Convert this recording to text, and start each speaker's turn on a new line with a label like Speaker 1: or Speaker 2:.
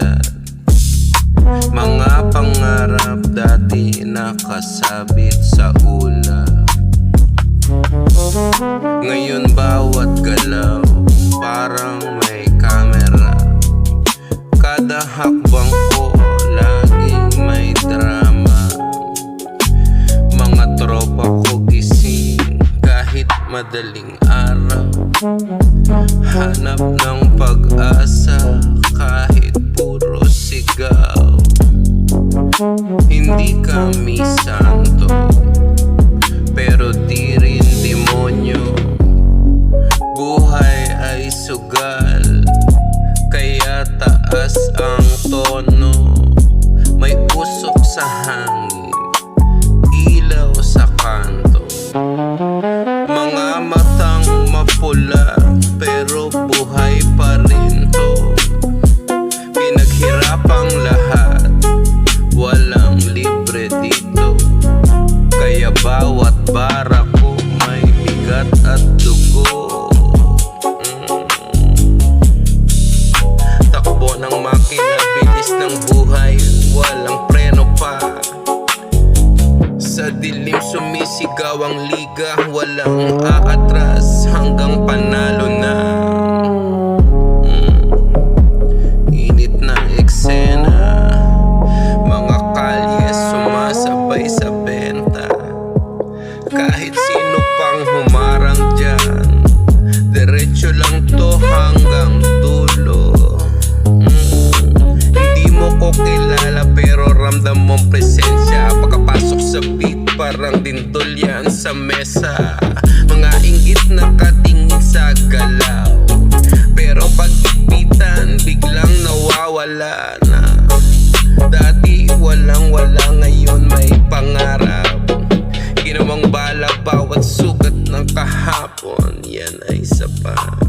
Speaker 1: realidad. Mga pangarap dati nakasabit sa ulap. Ngayon bawat galaw parang may kamera. Kada hakbang ko laging may drama. Mga tropa ko gising kahit madaling araw. Hanap ng pag-asa kahit puro sigaw. Hindi kami santo, pero di rin demonyo. Buhay ay sugal, kaya taas ang tono. May usok sa hangin, ilaw sa kanto. Mga matang mapula, pero buhay pa rin to. Pinaghirapang lahat, walang libre dito. Kaya bawat bara ko may bigat at dugo. Takbo ng makina, bilis ng buhay, walang preno pa. Sa dilim sumisigaw ang liga, walang aatras hanggang panalo na. Init ng eksena, mga kalye sumasabay sa benta. Kahit sino pang humarang dyan, diretso lang to hanggang dulo. Hindi mo ko kilala pero ramdam mong presensya. Pagkapasok sa beat parang dindol yan sa mesa. Mga inggit nakatingin sa galaw, pero pag-ipitan biglang nawawala na. Dati walang-wala, ngayon may pangarap. Ginawang bala bawat sugat ng kahapon, yan ay sapat.